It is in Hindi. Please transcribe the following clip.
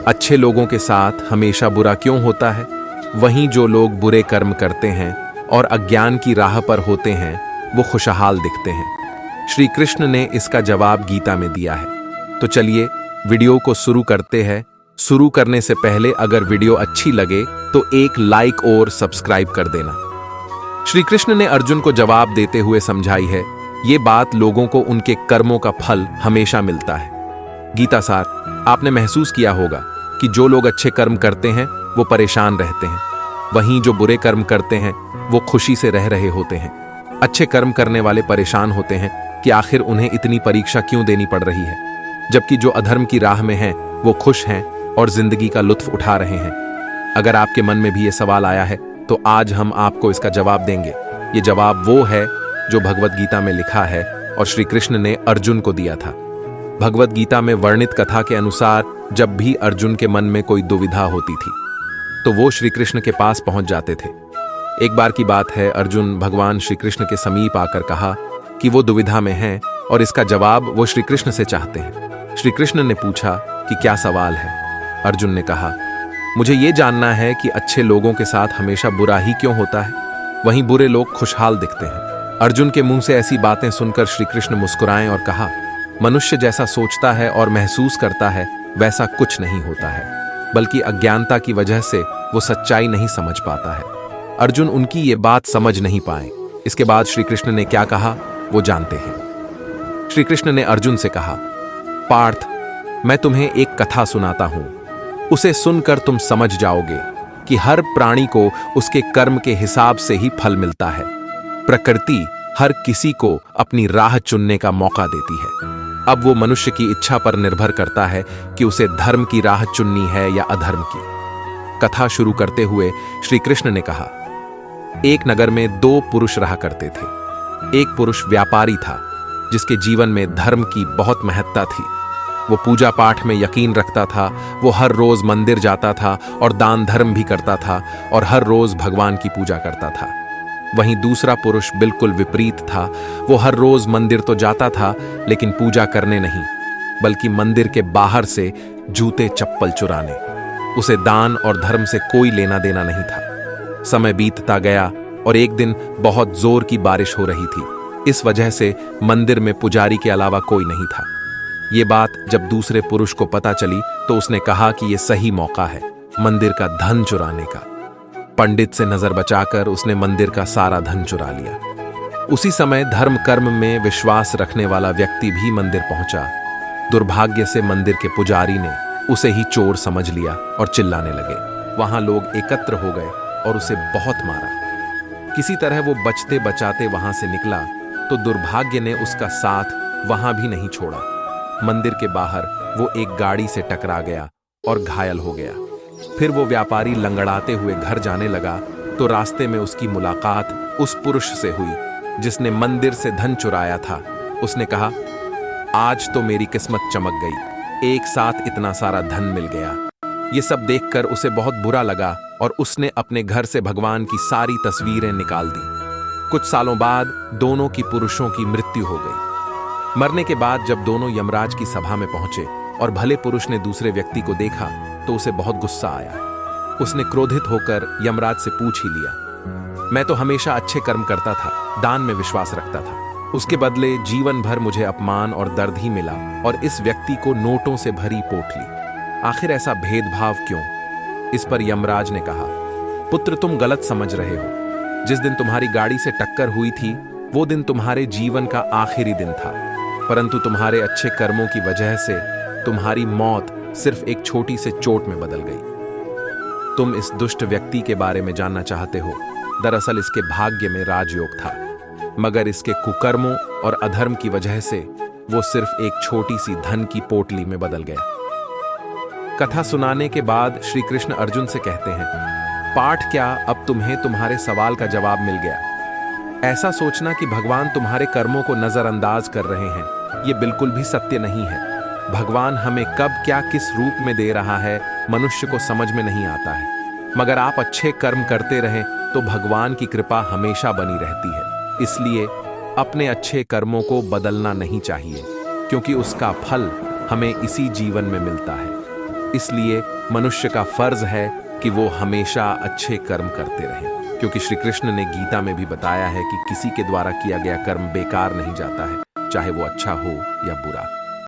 अच्छे लोगों के साथ हमेशा बुरा क्यों होता है? वहीं जो लोग बुरे कर्म करते हैं और अज्ञान की राह पर होते हैं वो खुशहाल दिखते हैं। श्री कृष्ण ने इसका जवाब गीता में दिया है। तो चलिए वीडियो को शुरू करते हैं। शुरू करने से पहले अगर वीडियो अच्छी लगे तो एक लाइक और सब्सक्राइब कर देना। श्री कृष्ण ने अर्जुन को जवाब देते हुए समझाई है, ये बात लोगों को उनके कर्मों का फल हमेशा मिलता है। गीता सार, आपने महसूस किया होगा कि जो लोग अच्छे कर्म करते हैं वो परेशान रहते हैं, वहीं जो बुरे कर्म करते हैं वो खुशी से रह रहे होते हैं। अच्छे कर्म करने वाले परेशान होते हैं कि आखिर उन्हें इतनी परीक्षा क्यों देनी पड़ रही है, जबकि जो अधर्म की राह में हैं वो खुश हैं और जिंदगी का लुत्फ उठा रहे हैं। अगर आपके मन में भी ये सवाल आया है तो आज हम आपको इसका जवाब देंगे। ये जवाब वो है जो भगवत गीता में लिखा है और श्री कृष्ण ने अर्जुन को दिया था। भगवत गीता में वर्णित कथा के अनुसार जब भी अर्जुन के मन में कोई दुविधा होती थी तो वो श्री कृष्ण के पास पहुंच जाते थे। एक बार की बात है, अर्जुन भगवान श्री कृष्ण के समीप आकर कहा कि वो दुविधा में हैं और इसका जवाब वो श्री कृष्ण से चाहते हैं। श्री कृष्ण ने पूछा कि क्या सवाल है? अर्जुन ने कहा, मुझे ये जानना है कि अच्छे लोगों के साथ हमेशा बुरा ही क्यों होता है, वहीं बुरे लोग खुशहाल दिखते हैं। अर्जुन के मुंह से ऐसी बातें सुनकर श्री कृष्ण मुस्कुराए और कहा, मनुष्य जैसा सोचता है और महसूस करता है वैसा कुछ नहीं होता है, बल्कि अज्ञानता की वजह से वो सच्चाई नहीं समझ पाता है। अर्जुन उनकी ये बात समझ नहीं पाए। इसके बाद श्री कृष्ण ने क्या कहा वो जानते हैं। श्री कृष्ण ने अर्जुन से कहा, पार्थ, मैं तुम्हें एक कथा सुनाता हूं, उसे सुनकर तुम समझ जाओगे कि हर प्राणी को उसके कर्म के हिसाब से ही फल मिलता है। प्रकृति हर किसी को अपनी राह चुनने का मौका देती है। अब वो मनुष्य की इच्छा पर निर्भर करता है कि उसे धर्म की राह चुननी है या अधर्म की। कथा शुरू करते हुए श्री कृष्ण ने कहा, एक नगर में दो पुरुष रहा करते थे। एक पुरुष व्यापारी था जिसके जीवन में धर्म की बहुत महत्ता थी। वो पूजा पाठ में यकीन रखता था, वो हर रोज मंदिर जाता था और दान धर्म भी करता था और हर रोज भगवान की पूजा करता था। वहीं दूसरा पुरुष बिल्कुल विपरीत था। वो हर रोज मंदिर तो जाता था लेकिन पूजा करने नहीं, बल्कि मंदिर के बाहर से जूते चप्पल चुराने। उसे दान और धर्म से कोई लेना देना नहीं था। समय बीतता गया और एक दिन बहुत जोर की बारिश हो रही थी। इस वजह से मंदिर में पुजारी के अलावा कोई नहीं था। ये बात जब दूसरे पुरुष को पता चली तो उसने कहा कि यह सही मौका है मंदिर का धन चुराने का। पंडित से नजर बचाकर उसने मंदिर का सारा धन चुरा लिया। उसी समय धर्म कर्म में विश्वास रखने वाला व्यक्ति भी मंदिर पहुंचा। दुर्भाग्य से मंदिर के पुजारी ने उसे ही चोर समझ लिया और चिल्लाने लगे। वहां लोग एकत्र हो गए और उसे बहुत मारा। किसी तरह वो बचते बचाते वहां से निकला तो दुर्भाग्य ने उसका साथ वहां भी नहीं छोड़ा। मंदिर के बाहर वो एक गाड़ी से टकरा गया और घायल हो गया। फिर वो व्यापारी लंगड़ाते हुए घर जाने लगा तो रास्ते में उसकी मुलाकात उस पुरुष से हुई जिसने मंदिर से धन चुराया था। उसने कहा, आज तो मेरी किस्मत चमक गई, एक साथ इतना सारा धन मिल गया। ये सब देखकर उसे बहुत बुरा लगा और उसने अपने घर से भगवान की सारी तस्वीरें निकाल दी। कुछ सालों बाद दोनों की पुरुषों की मृत्यु हो गई। मरने के बाद जब दोनों यमराज की सभा में पहुंचे और भले पुरुष ने दूसरे व्यक्ति को देखा तो उसे बहुत गुस्सा आया। उसने क्रोधित होकर यमराज से पूछ ही लिया, मैं तो हमेशा अच्छे कर्म करता था, दान में विश्वास रखता था, उसके बदले जीवन भर मुझे अपमान और दर्द ही मिला और इस व्यक्ति को नोटों से भरी पोटली। आखिर ऐसा भेदभाव क्यों? इस पर यमराज ने कहा, पुत्र, तुम गलत समझ रहे हो। जिस दिन तुम्हारी गाड़ी से टक्कर हुई थी वो दिन तुम्हारे जीवन का आखिरी दिन था, परंतु तुम्हारे अच्छे कर्मों की वजह से तुम्हारी मौत सिर्फ एक छोटी से चोट में बदल गई। तुम इस दुष्ट व्यक्ति के बारे में जानना चाहते हो। दरअसल इसके भाग्य में राजयोग था, मगर इसके कुकर्मों और अधर्म की वजह से वो सिर्फ एक छोटी सी धन की पोटली में बदल गया। कथा सुनाने के बाद श्री कृष्ण अर्जुन से कहते हैं, पाठ क्या, अब तुम्हें तुम्हारे सवाल का जवाब मिल गया। ऐसा सोचना कि भगवान तुम्हारे कर्मों को नजरअंदाज कर रहे हैं, ये बिल्कुल भी सत्य नहीं है। भगवान हमें कब क्या किस रूप में दे रहा है मनुष्य को समझ में नहीं आता है, मगर आप अच्छे कर्म करते रहें तो भगवान की कृपा हमेशा बनी रहती है। इसलिए अपने अच्छे कर्मों को बदलना नहीं चाहिए, क्योंकि उसका फल हमें इसी जीवन में मिलता है। इसलिए मनुष्य का फर्ज है कि वो हमेशा अच्छे कर्म करते रहें, क्योंकि श्री कृष्ण ने गीता में भी बताया है कि किसी के द्वारा किया गया कर्म बेकार नहीं जाता है, चाहे वो अच्छा हो या बुरा।